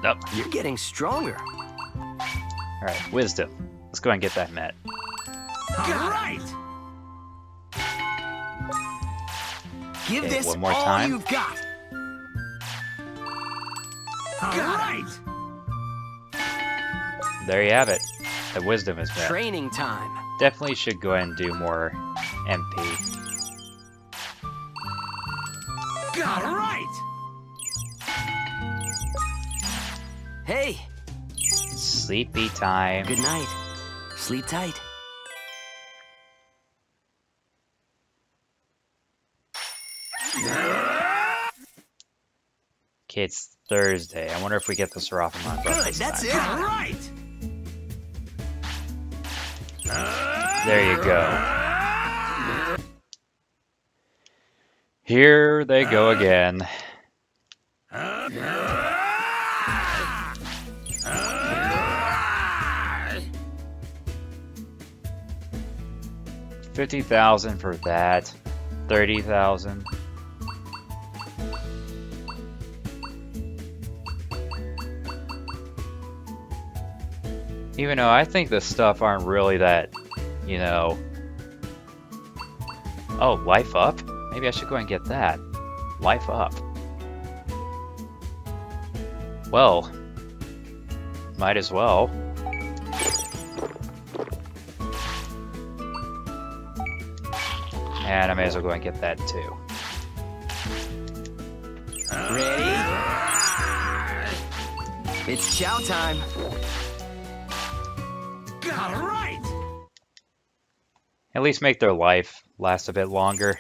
Nope. You're getting stronger. Alright, wisdom. Let's go ahead and get that met. All right. Give Okay, this one more all time. you've got. All right. There you have it. The wisdom is met. Training time. Definitely should go ahead and do more MP. All right. Hey, Sleepy time. good night. Sleep tight. Okay, it's Thursday. I wonder if we get the Seraphimon buff Good, this that's time. it. All right. There you go. Here they go again. $50,000 for that. 30,000. Even though I think the stuff aren't really that, you know. Oh, life up? Maybe I should go and get that. Life up. Well, might as well. And I may as well go and get that too. Ready? It's chow time. All right. At least make their life last a bit longer.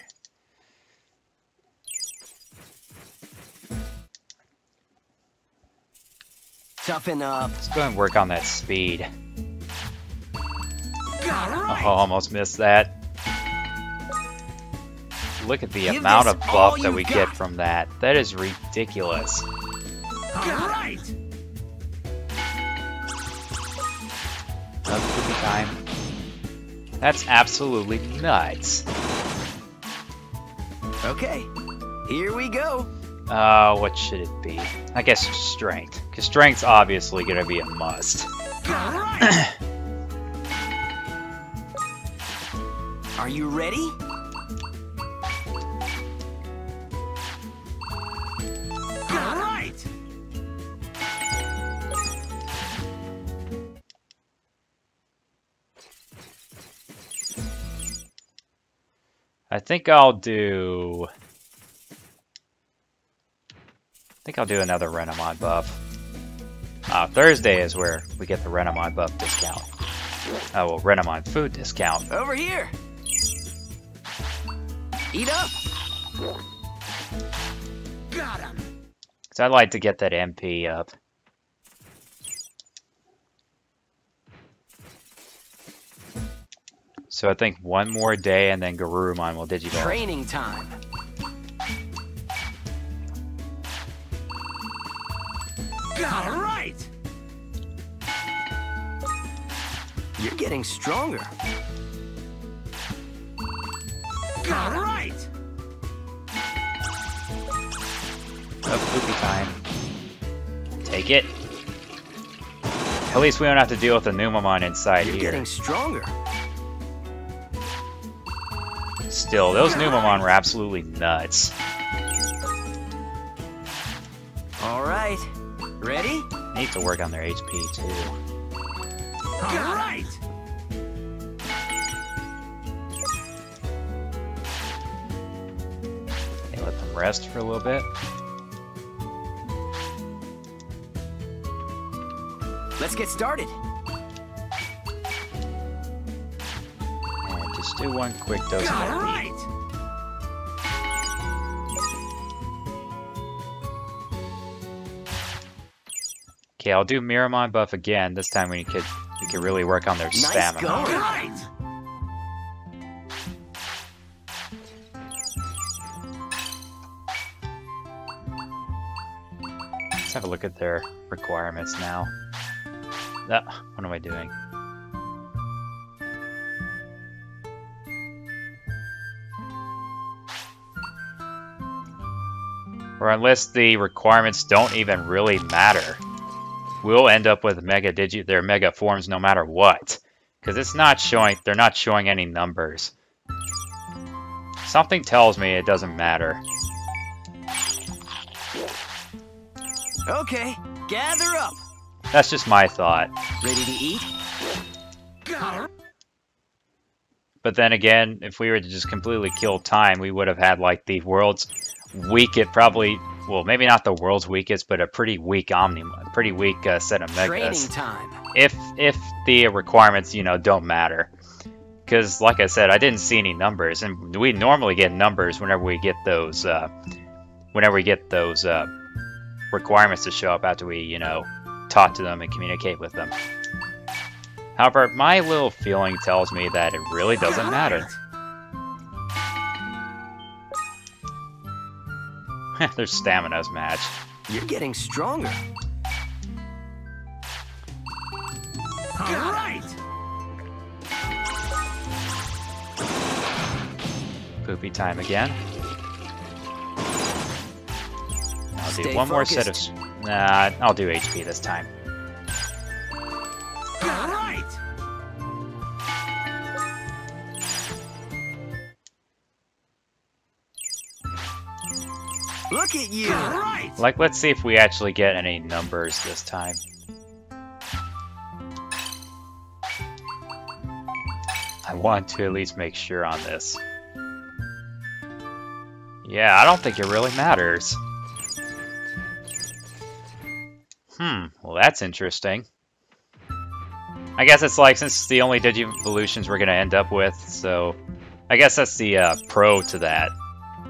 Toughen up. Let's go and work on that speed. All right. Oh, almost missed that. Look at the Give amount this of all buff that we you've get got. from that. That is ridiculous. All right. Another cookie time. That's absolutely nuts. Okay. Here we go. What should it be? I guess strength. Because strength's obviously going to be a must. All right. Are you ready? All right. I think I'll do another Renamon buff. Thursday is where we get the Renamon buff discount. Oh, well, Renamon food discount. Over here. Eat up. Got him. Because I'd like to get that MP up. So I think one more day and then Garurumon will Digivolve. Training time. All right. You're getting stronger. All right. Poopy time. Take it. At least we don't have to deal with the Numamon inside You're here. getting stronger. Still, those Numamon were absolutely nuts. All right. Ready? Need to work on their HP too. All right. Okay, let them rest for a little bit. Let's get started. And just do one quick dose of All MP. right. Okay, I'll do Miramon buff again. This time we could really work on their Nice stamina. going. All right. Let's have a look at their requirements now. What am I doing? Or unless the requirements don't even really matter. we'll end up with their mega forms no matter what. Because it's not showing, they're not showing any numbers. Something tells me it doesn't matter. Okay, gather up. That's just my thought. Ready to eat? But then again, if we were to just completely kill time, we would have had like the world's weakest, probably, well, maybe not the world's weakest, but a pretty weak pretty weak set of megas. Training time. If the requirements, you know, don't matter. Because, like I said, I didn't see any numbers, and we normally get numbers whenever we get those, requirements to show up after we, you know, talk to them and communicate with them. However, my little feeling tells me that it really doesn't matter. Their stamina's matched. You're getting stronger. All right. Poopy time again. I'll do Stay one more focused. set of... Nah, I'll do HP this time. All right. Look at you. All right. Like, let's see if we actually get any numbers this time. I want to at least make sure on this. Yeah, I don't think it really matters. Well that's interesting. I guess it's like, since it's the only Digivolutions we're gonna end up with, so... I guess that's the pro to that.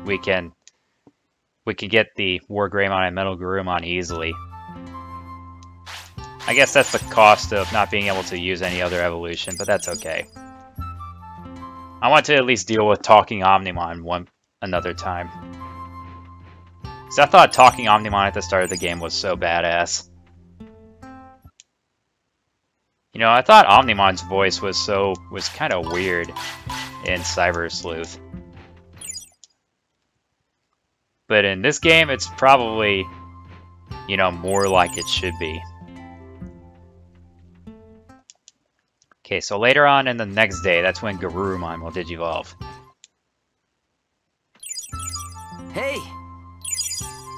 We can get the War Greymon and Metal Garurumon easily. I guess that's the cost of not being able to use any other evolution, but that's okay. I want to at least deal with Talking Omnimon another time. So I thought Talking Omnimon at the start of the game was so badass. You know, I thought Omnimon's voice was kind of weird in Cyber Sleuth. But in this game, it's probably, you know, more like it should be. Okay, so later on in the next day, that's when Garurumon will Digivolve. Hey.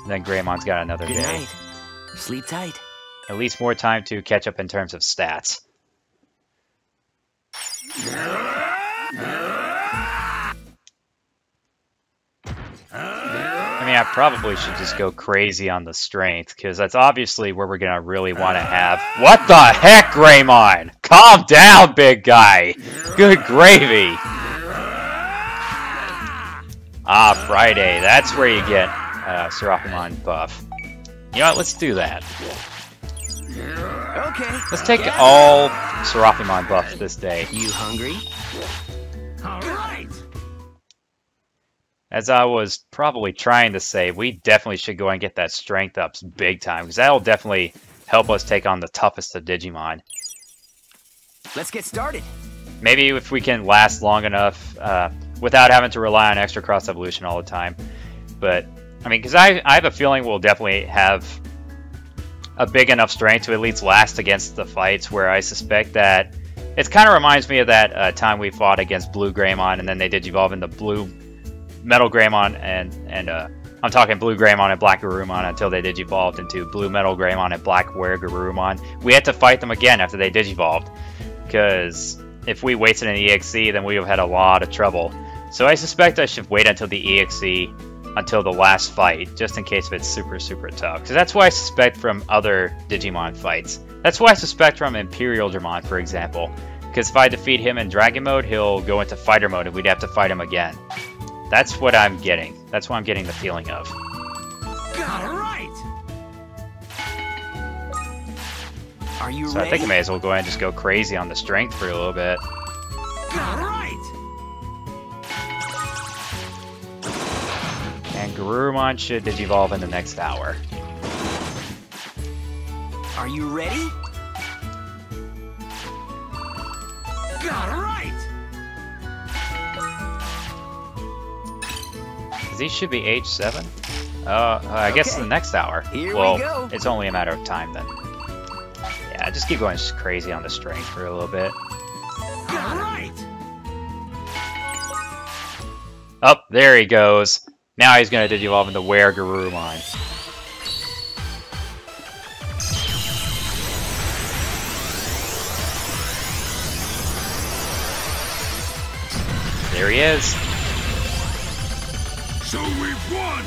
Then Greymon's got another Good day. night. Sleep tight. At least more time to catch up in terms of stats. I mean, I probably should just go crazy on the strength, because that's obviously where we're going to really want to have... What the heck, Greymon? Calm down, big guy! Good gravy! Ah, Friday. That's where you get Seraphimon buff. You know what? Let's do that. Okay. Let's take all Seraphimon buff this day. You hungry? All right. As I was probably trying to say, we definitely should go and get that strength up big time, because that'll definitely help us take on the toughest of Digimon. Let's get started. Maybe if we can last long enough without having to rely on extra cross evolution all the time. But, I mean, because I have a feeling we'll definitely have a big enough strength to at least last against the fights, where I suspect that... It kind of reminds me of that time we fought against Blue Greymon, and then they Digivolve into Blue Metal Greymon, and I'm talking Blue Greymon and Black Garurumon until they Digivolved into Blue Metal Greymon and Black Were Garurumon. We had to fight them again after they Digivolved, because if we wasted an EXE, then we would have had a lot of trouble. So I suspect I should wait until the EXE, until the last fight, just in case if it's super, super tough. Because that's what I suspect from other Digimon fights. That's what I suspect from Imperial Dramon, for example. Because if I defeat him in Dragon Mode, he'll go into Fighter Mode, and we'd have to fight him again. That's what I'm getting. That's what I'm getting the feeling of. All right. Are you So ready? I think I may as well go ahead and just go crazy on the strength for a little bit. All right. And Garurumon should Digivolve in the next hour. Are you ready? All right. He should be age 7. I guess Okay. the next hour. Here we Well, go. it's only a matter of time then. Yeah, just keep going crazy on the strength for a little bit. Alright! Oh, there he goes. Now he's gonna Digivolve into Were-Garurumon. There he is. So we've won!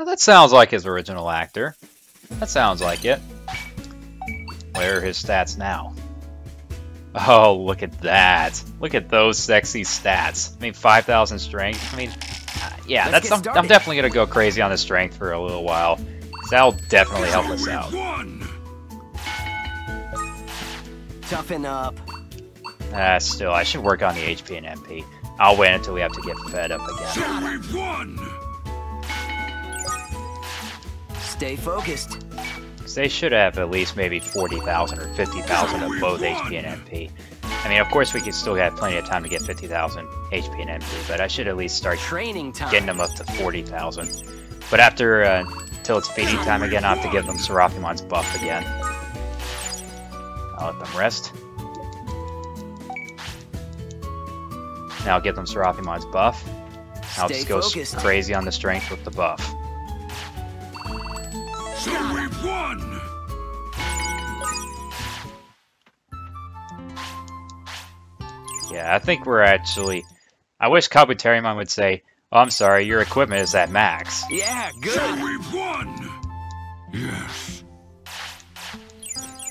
That sounds like his original actor. That sounds like it. Where are his stats now? Oh, look at that. Look at those sexy stats. I mean, 5,000 strength. I mean, yeah, I'm definitely going to go crazy on the strength for a little while. That'll definitely help us out. Toughen up. Still, I should work on the HP and MP. I'll wait until we have to get fed up again. So we've won! Stay focused. They should have at least maybe 40,000 or 50,000 of both HP and MP. I mean, of course, we could still have plenty of time to get 50,000 HP and MP, but I should at least start getting them up to 40,000. But after, till it's feeding time again, I'll have to give them Seraphimon's buff again. I'll let them rest. Now I'll give them Seraphimon's buff. I'll just go crazy on the strength with the buff. So we've won! Yeah, I think we're actually... I wish Kabuterimon would say, "Oh, I'm sorry, your equipment is at max." Yeah, good! So we've won! Yes.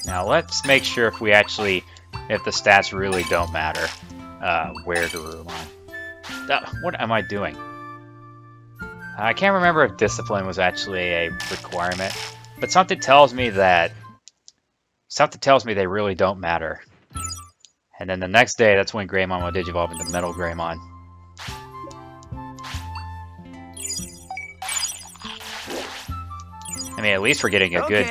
Now let's make sure if we actually... if the stats really don't matter. Were-Garurumon. What am I doing? I can't remember if discipline was actually a requirement, but something tells me they really don't matter. And then the next day, that's when Greymon will Digivolve into Metal Greymon. I mean, at least we're getting a good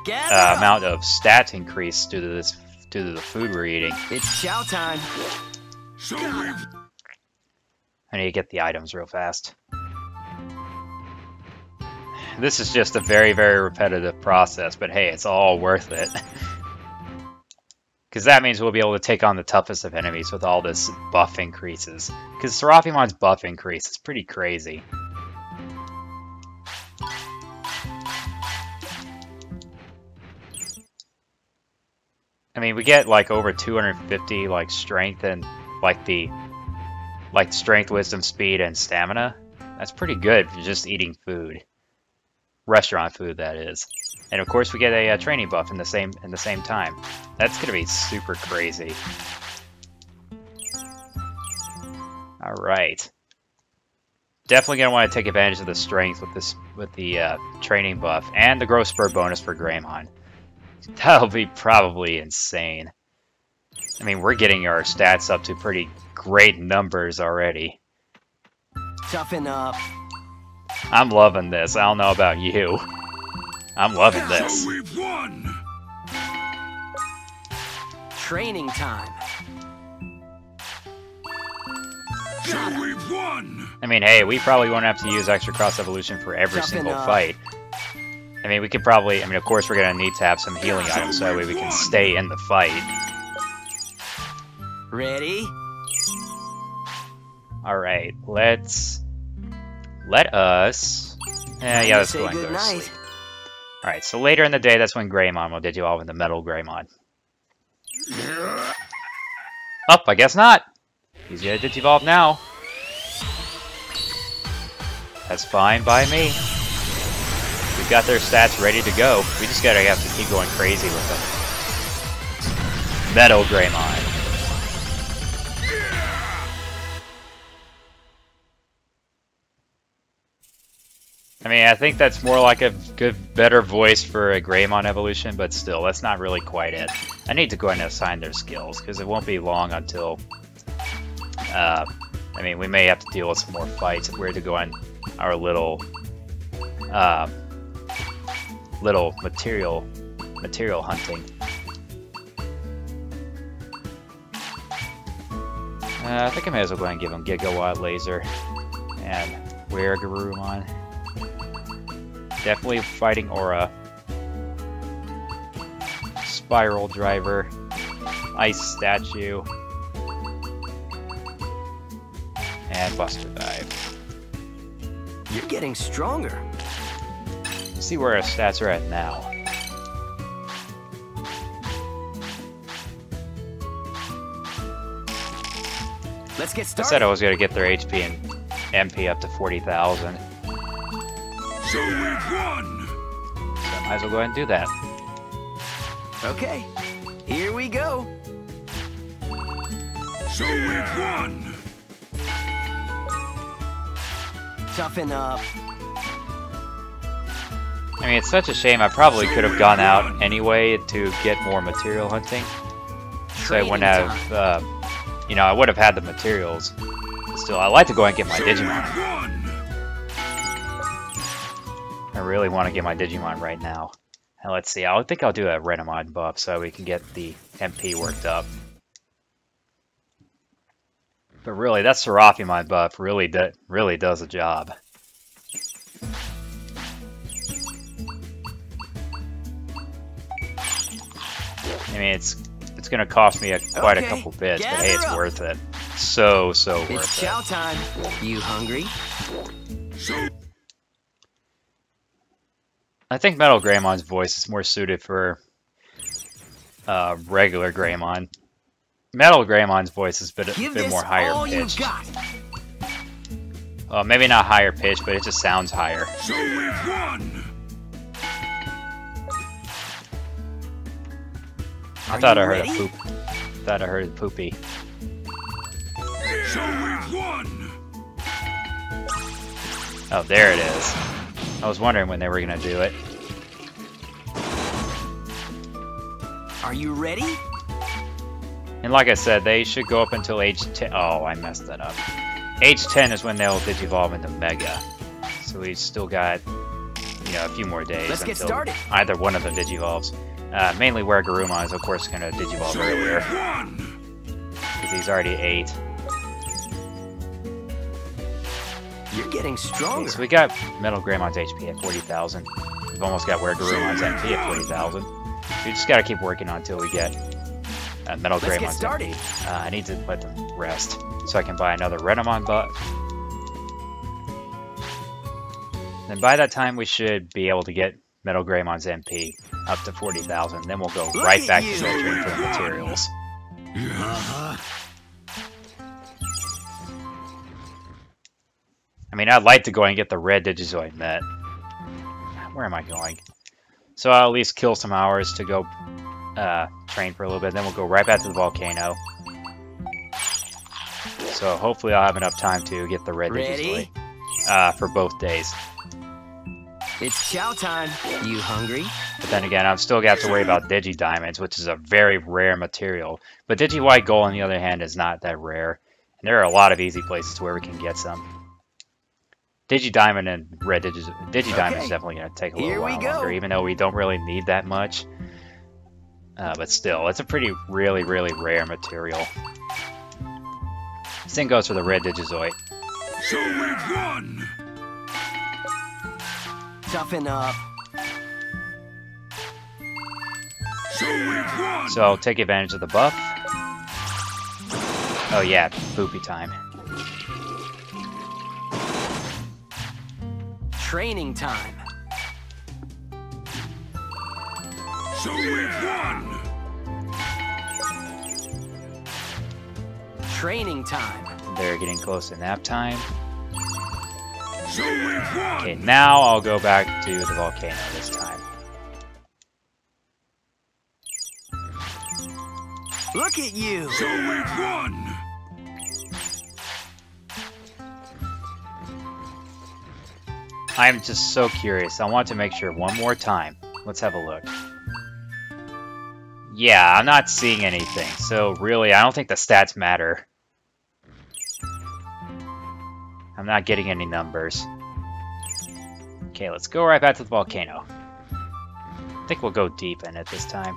amount of stat increase due to the food we're eating. It's chow time. So we've... I need to get the items real fast. This is just a very, very repetitive process, but hey, it's all worth it. Because that means we'll be able to take on the toughest of enemies with all this buff increases. Because Seraphimon's buff increase is pretty crazy. I mean, we get like over 250 like strength and like strength, wisdom, speed, and stamina. That's pretty good for just eating food. Restaurant food, that is. And of course we get a training buff in the same time. That's gonna be super crazy. Alright. Definitely gonna want to take advantage of the strength with the training buff and the growth spur bonus for Greymon. That'll be probably insane. I mean, we're getting our stats up to pretty great numbers already. Toughen up. I'm loving this. I don't know about you. I'm loving this. So we've won! Training time. So we've won! I mean, hey, we probably won't have to use extra cross evolution for every single fight. I mean, we could probably... I mean, of course, we're going to need to have some healing items so that way we can stay in the fight. Ready? Alright, let us... yeah, let's go and go to sleep. Alright, so later in the day, that's when Greymon will Digivolve into Metal Greymon. Oh, I guess not. He's gonna Digivolve now. That's fine by me. We've got their stats ready to go. We just gotta have to keep going crazy with them. Metal Greymon. I mean, I think that's more like a better voice for a Greymon evolution, but still, that's not really quite it. I need to go ahead and assign their skills, because it won't be long until... I mean, we may have to deal with some more fights if we're to go on our little material hunting. I think I may as well go ahead and give him Gigawatt Laser and Were-Garurumon. Definitely fighting Aura. Spiral Driver, Ice Statue, and Buster Dive. You're getting stronger. See where our stats are at now. Let's get I started. said I was going to get their HP and MP up to 40,000. So we've won! So I might as well go ahead and do that. Okay, here we go. So we've won! Toughen up. I mean, it's such a shame. I probably could have gone out anyway to get more material hunting. So I wouldn't have, you know, I would have had the materials. But still, I like to go and get my Digimon. I really want to get my Digimon right now. Now, let's see. I think I'll do a Renamon buff so we can get the MP worked up. But really, that Seraphimon buff really does the job. I mean, it's gonna cost me quite a couple bits, but hey, it's worth it. So worth it. It's chow time. You hungry? I think Metal Greymon's voice is more suited for regular Greymon. Metal Greymon's voice is a bit more higher pitched. Maybe not higher pitched, but it just sounds higher. So we've won! I thought I heard a poop. Thought I heard a poopy. So we've won! Oh, there it is. I was wondering when they were gonna do it. Are you ready? And like I said, they should go up until age 10. Oh, I messed that up. Age 10 is when they'll digivolve into Mega. So we've still got, you know, a few more days Let's get until started. either one of them digivolves. Mainly where Garurumon is, of course, going to digivolve earlier. Because he's already 8. You're getting stronger. So we got Metal Greymon's HP at 40,000. We've almost got where Garurumon's MP at 40,000. So we just got to keep working on until we get Metal Let's get Greymon's started. MP. I need to let them rest so I can buy another Renamon buff. Then by that time, we should be able to get Metal Greymon's MP up to 40,000. Then we'll go right back to filtering for the materials. I mean, I'd like to go and get the red Digizoid net. Where am I going? So I'll at least kill some hours to go train for a little bit. Then we'll go right back to the volcano. So hopefully I'll have enough time to get the red Digizoid for both days. It's chow time. You hungry? But then again, I've still got to worry about Digidiamonds, which is a very rare material. But Digiwhite Gold, on the other hand, is not that rare. And there are a lot of easy places where we can get some. Digidiamond and red Digidiamond is definitely going to take a little while longer, even though we don't really need that much. But still, it's a really rare material. Same goes for the red Digizoid. So we've won! Toughen up. So we've won! So I'll take advantage of the buff. Oh yeah, poopy time. Training time. So we've won! Training time. They're getting close to nap time. So we've won! Okay, now I'll go back to the volcano this time. Look at you. So we've won! I'm just so curious. I want to make sure one more time. Let's have a look. Yeah, I'm not seeing anything. So really, I don't think the stats matter. I'm not getting any numbers. Okay, let's go right back to the volcano. I think we'll go deep in it this time.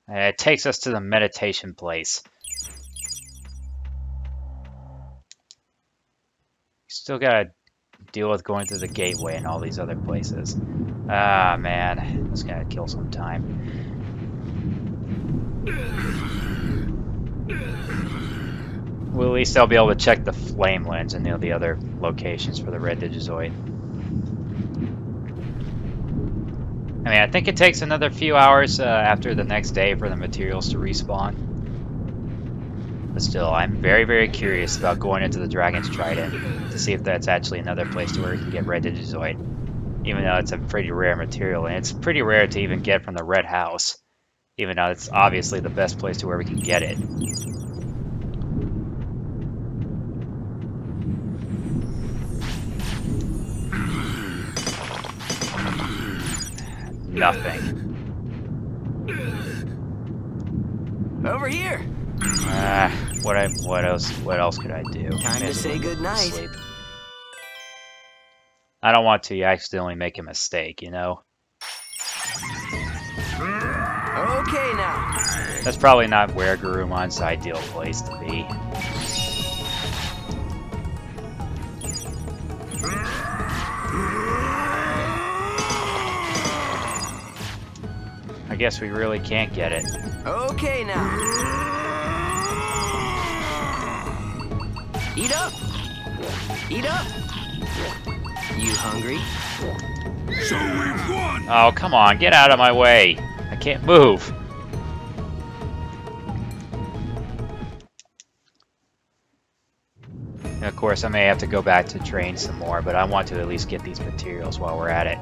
And it takes us to the meditation place. Still gotta deal with going through the gateway and all these other places. Ah, man. It's gonna kill some time. Well, at least I'll be able to check the flame lens and the other locations for the red Digizoid. I mean, I think it takes another few hours after the next day for the materials to respawn. But still, I'm very, very curious about going into the Dragon's Trident to see if that's actually another place to where we can get red Digizoid. Even though it's a pretty rare material, and it's pretty rare to even get from the red house. Even though it's obviously the best place to where we can get it. Nothing. Over here. What else could I do? Time to say goodnight. Sleep. I don't want to accidentally make a mistake, you know? Okay now. That's probably not where Gurumon's ideal place to be. I guess we really can't get it. Okay now. Eat up. Eat up. You hungry? So we've won! Oh, come on, get out of my way. I can't move. And of course, I may have to go back to train some more, but I want to at least get these materials while we're at it.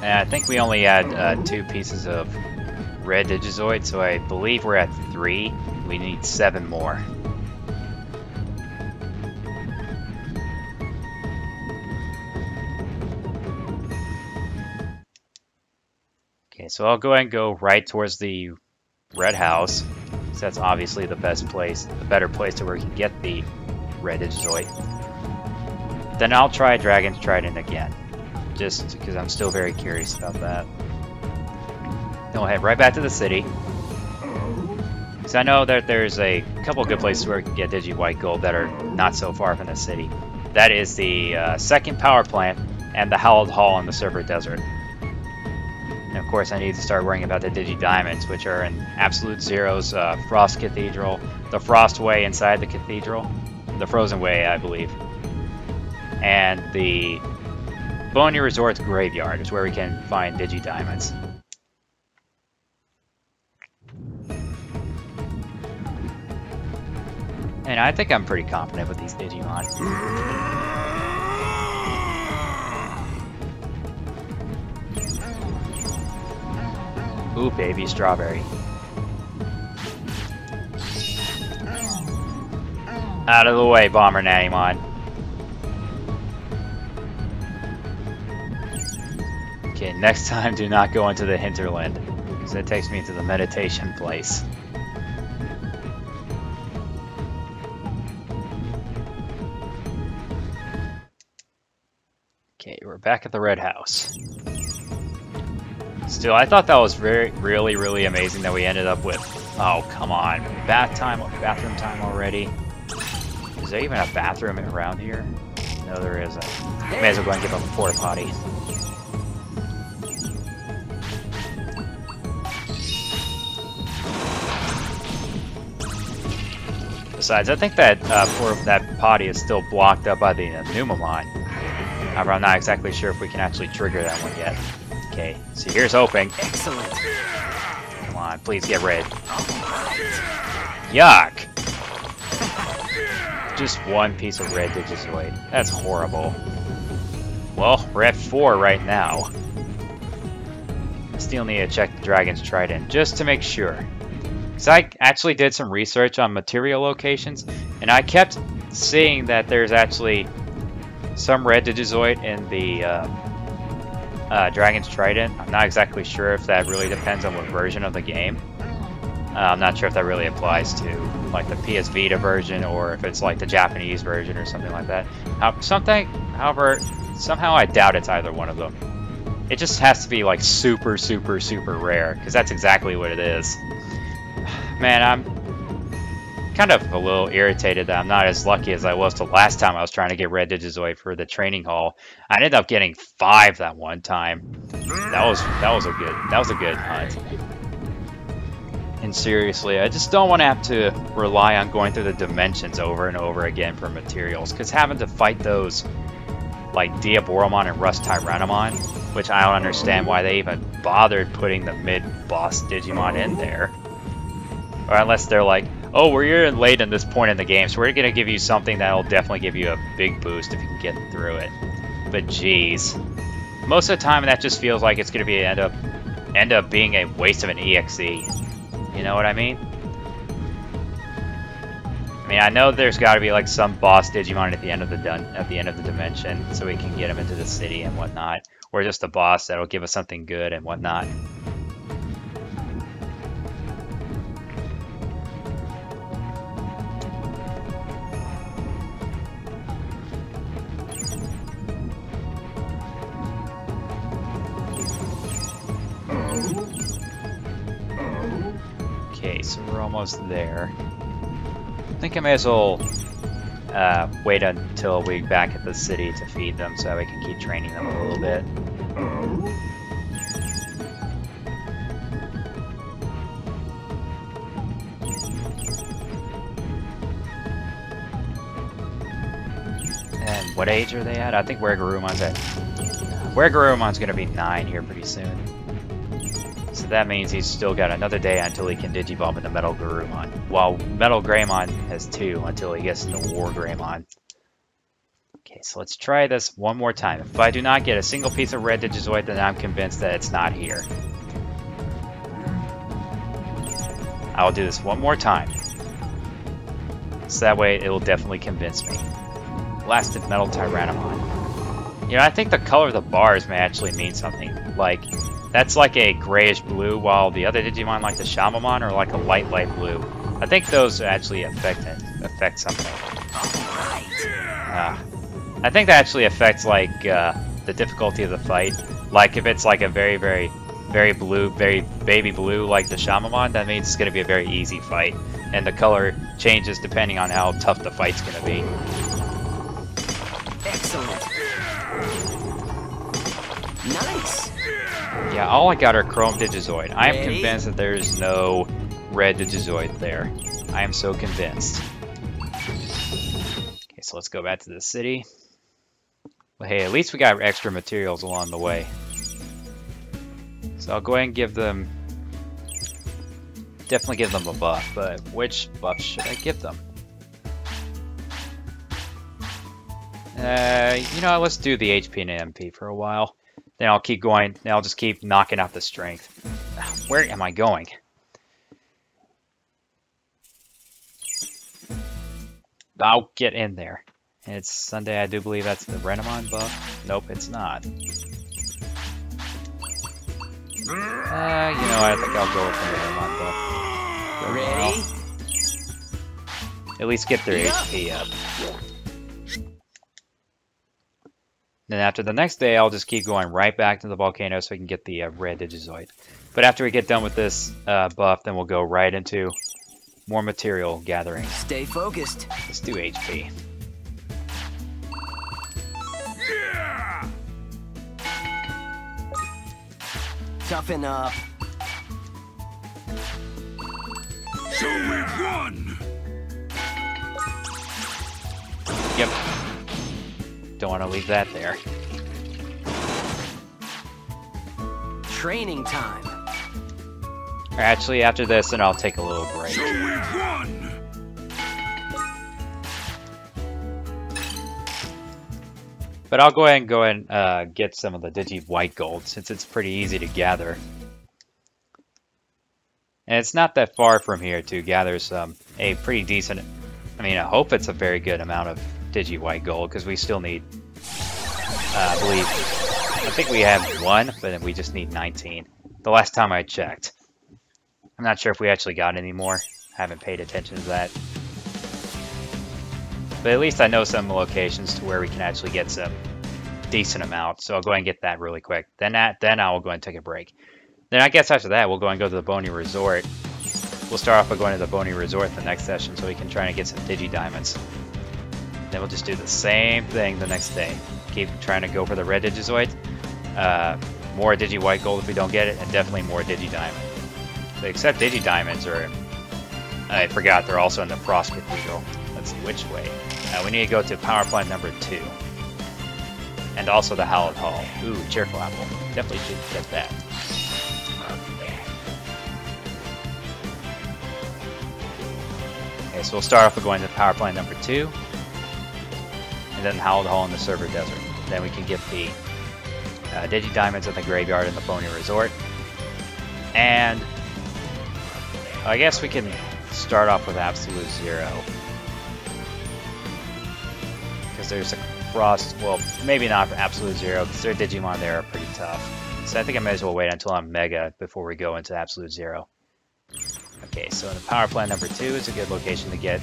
And I think we only had 2 pieces of red Digizoid, so I believe we're at 3. We need 7 more. Okay, so I'll go ahead and go right towards the red house. So that's obviously the best place, the better place to where we can get the red Digizoid. Then I'll try Dragon's Trident again, just because I'm still very curious about that. Then we'll head right back to the city. Because I know that there's a couple good places where we can get Digi White Gold that are not so far from the city. That is the second power plant and the Hallowed Hall in the Silver Desert. And of course I need to start worrying about the Digi Diamonds, which are in Absolute Zero's Frost Cathedral, the Frost Way inside the cathedral, the Frozen Way I believe, and the Boney Resort's Graveyard is where we can find Digi Diamonds. And I think I'm pretty confident with these Digimon. Ooh, baby strawberry. Out of the way, Bomber Nannymon. Okay, next time do not go into the hinterland, because it takes me to the meditation place. Okay, we're back at the red house. Still, I thought that was really amazing that we ended up with, oh, come on, bathroom time already. Is there even a bathroom around here? No, there isn't. May as well go and give him a porta potty. Besides, I think that that potty is still blocked up by the Numamon. However, I'm not exactly sure if we can actually trigger that one yet. Okay, so here's hoping. Excellent. Come on, please get red. Yuck! Just one piece of red Digizoid. That's horrible. Well, we're at 4 right now. Still need to check the Dragon's Trident just to make sure. Because I actually did some research on material locations, and I kept seeing that there's actually some red Digizoid in the Dragon's Trident. I'm not exactly sure if that really depends on what version of the game. I'm not sure if that really applies to like the PS Vita version or if it's like the Japanese version or something like that. However, somehow I doubt it's either one of them. It just has to be like super, super, super rare, because that's exactly what it is. Man, I'm kind of a little irritated that I'm not as lucky as I was the last time I was trying to get Red Digizoid for the training hall. I ended up getting 5 that one time. That was a good hunt. And seriously, I just don't want to have to rely on going through the dimensions over and over again for materials, because having to fight those like Diaboromon and Rust Tyrannomon, which I don't understand why they even bothered putting the mid-boss Digimon in there. Or unless they're like, oh, we're late in this point in the game, so we're going to give you something that'll definitely give you a big boost if you can get through it. But geez. Most of the time that just feels like it's going to be end up being a waste of an EXE. You know what I mean? I mean, I know there's got to be like some boss Digimon at the end of the dimension, so we can get him into the city and whatnot, or just a boss that'll give us something good and whatnot. Okay, so we're almost there. I think I may as well wait until we're back at the city to feed them so that we can keep training them a little bit. And what age are they at? I think Weregarumon's at... Weregarumon's gonna be 9 here pretty soon. So that means he's still got another day until he can Digivolve into Metal Garurumon, while Metal Greymon has 2 until he gets into War Greymon. Okay, so let's try this one more time. If I do not get a single piece of Red Digizoid, then I'm convinced that it's not here. I'll do this one more time. So that way it'll definitely convince me. Blasted Metal Tyrannomon. You know, I think the color of the bars may actually mean something. Like, that's like a grayish blue, while the other Digimon, like the Shamamon, are like a light blue. I think those actually affect something. I think that actually affects like the difficulty of the fight. Like if it's like a very blue, very baby blue, like the Shamamon, that means it's going to be a very easy fight, and the color changes depending on how tough the fight's going to be. Excellent. Nice. Yeah, all I got are Chrome Digizoid. I am convinced that there is no Red Digizoid there. I am so convinced. Okay, so let's go back to the city. Well, hey, at least we got extra materials along the way. So I'll go ahead and give them... Definitely give them a buff, but which buff should I give them? You know, let's do the HP and MP for a while. Then I'll keep going. Then I'll just keep knocking out the strength. Where am I going? I'll get in there. And it's Sunday. I do believe that's the Renamon buff. Nope, it's not. You know, I think I'll go with the Renamon buff. Ready? At least get their HP up. Then after the next day, I'll just keep going right back to the volcano so we can get the Red Digizoid. But after we get done with this buff, then we'll go right into more material gathering. Stay focused. Let's do HP. Yeah! Toughen up. So we've won! Yep. Don't want to leave that there. Training time. Actually, after this, then I'll take a little break. So we've won! But I'll go ahead and get some of the Digi White Gold, since it's pretty easy to gather. And it's not that far from here to gather a pretty decent... I mean, I hope it's a very good amount of Digi White Gold, because we still need... I think we have 1, but we just need 19. The last time I checked. I'm not sure if we actually got any more. I haven't paid attention to that. But at least I know some locations to where we can actually get some decent amount, so I'll go ahead and get that really quick. Then I will go ahead and take a break. Then I guess after that, we'll go and go to the Bony Resort. We'll start off by going to the Bony Resort the next session so we can try to get some Digidiamonds. Then we'll just do the same thing the next day. Keep trying to go for the red Digizoid. More Digi White Gold if we don't get it, and definitely more Digidiamond. But except Digidiamonds are... I forgot, they're also in the Frost Cathedral. Let's see which way. We need to go to power plant number 2. And also the Hallowed Hall. Ooh, Cheerful Apple. Definitely should get that. Okay, so we'll start off with going to power plant number 2. And then Hallowed Hall in the Server Desert. Then we can get the Digidiamonds in the Graveyard in the Bony Resort. And I guess we can start off with Absolute Zero. Because there's a Frost, well, maybe not for Absolute Zero, because their Digimon there are pretty tough. So I think I may as well wait until I'm Mega before we go into Absolute Zero. Okay, so in the power plant number 2 is a good location to get,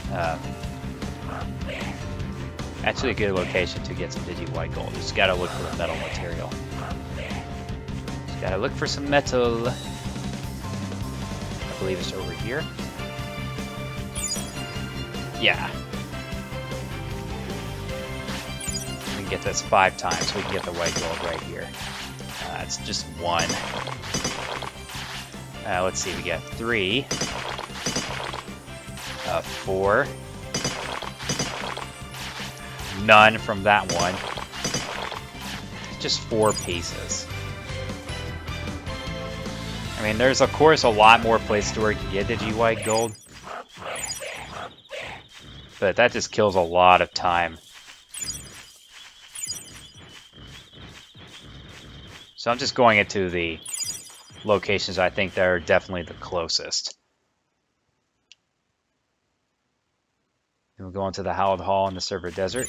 actually a good location to get some Digi White Gold. Just gotta look for the metal material. Just gotta look for some metal. I believe it's over here. Yeah. We can get this 5 times, so we can get the white gold right here. It's just 1. Let's see, we got 3. 4. None from that one. Just 4 pieces. I mean, there's of course a lot more places where you can get Digi White Gold. But that just kills a lot of time. So I'm just going into the locations I think that are definitely the closest. Then we'll go into the Hallowed Hall in the Server Desert.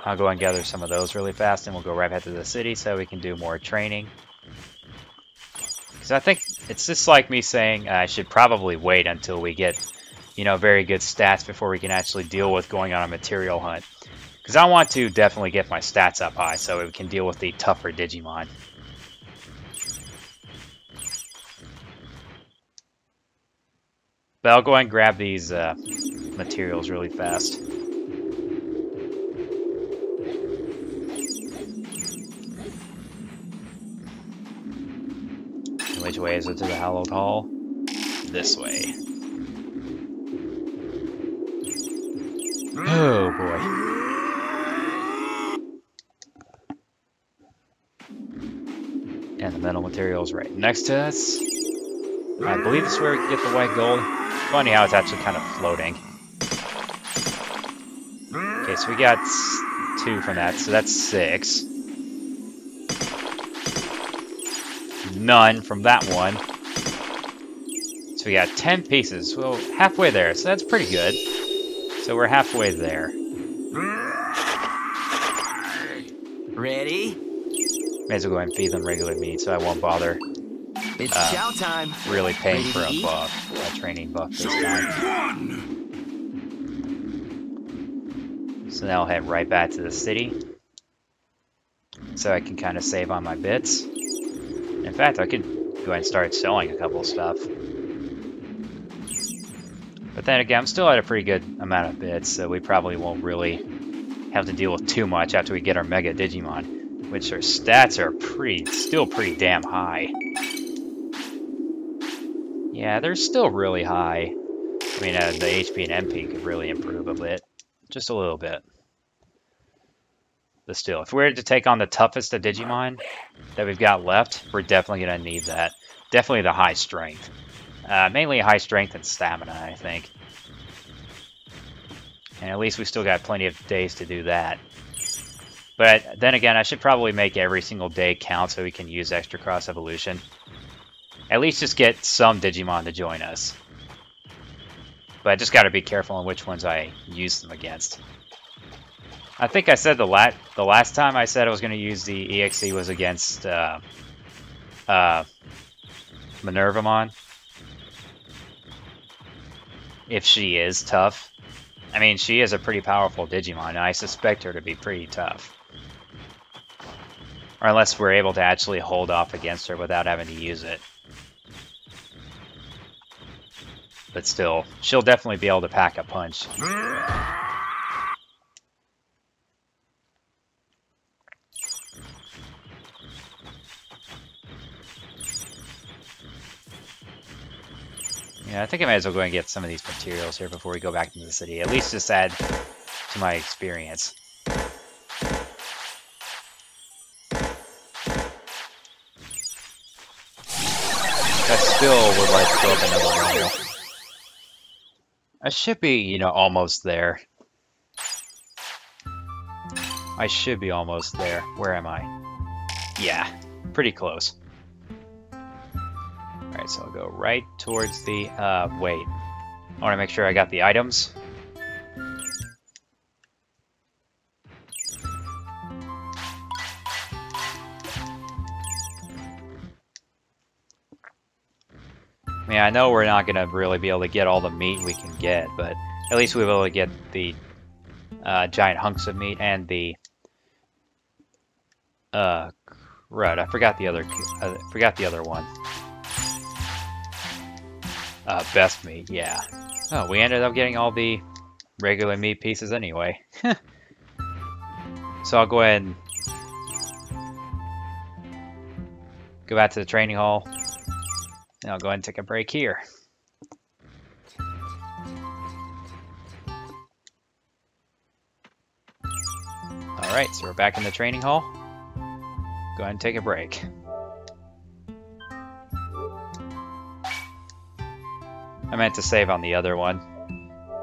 I'll go and gather some of those really fast, and we'll go right back to the city so we can do more training. Because I think it's just like me saying I should probably wait until we get, you know, very good stats before we can actually deal with going on a material hunt. Because I want to definitely get my stats up high so we can deal with the tougher Digimon. But I'll go ahead and grab these materials really fast. Which way is it to the Hallowed Hall? This way. Oh boy. And the metal material is right next to us. I believe this is where we can get the white gold. Funny how it's actually kind of floating. Okay, so we got 2 from that, so that's 6. None from that one. So we got 10 pieces. Well, halfway there, so that's pretty good. So we're halfway there. Ready? May as well go ahead and feed them regular meat, so I won't bother It's chow time. really paying Ready for to a eat? buff, a training buff this Show time. me 1. So now I'll head right back to the city. So I can kind of save on my bits. In fact, I could go ahead and start selling a couple of stuff. But then again, I'm still at a pretty good amount of bits, so we probably won't really have to deal with too much after we get our Mega Digimon, which our stats are still pretty damn high. Yeah, they're still really high. I mean, the HP and MP could really improve a bit. Just a little bit. But still, if we were to take on the toughest of Digimon that we've got left, we're definitely going to need that. Definitely the high strength. Mainly high strength and stamina, I think. And at least we still got plenty of days to do that. But then again, I should probably make every single day count so we can use Extra Cross Evolution. At least just get some Digimon to join us. But I just got to be careful on which ones I use them against. I think I said the last time I said I was going to use the EXE was against Minervamon. if she is tough. I mean, she is a pretty powerful Digimon, and I suspect her to be pretty tough. Or unless we're able to actually hold off against her without having to use it. But still, she'll definitely be able to pack a punch. Yeah, I think I might as well go and get some of these materials here before we go back into the city. At least just add to my experience. I still would like to build another window. I should be, you know, almost there. I should be almost there. Where am I? Yeah, pretty close. Alright, so I'll go right towards the, wait. I want to make sure I got the items. I mean, I know we're not going to really be able to get all the meat we can get, but at least we'll be able to get the giant hunks of meat and the right, I forgot the other one. Best meat, yeah. Oh, we ended up getting all the regular meat pieces anyway. So I'll go ahead and go back to the training hall. And I'll go ahead and take a break here. Alright, so we're back in the training hall. Go ahead and take a break. I meant to save on the other one.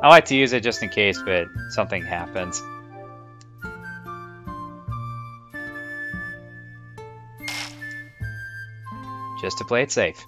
I like to use it just in case, but something happens. Just to play it safe.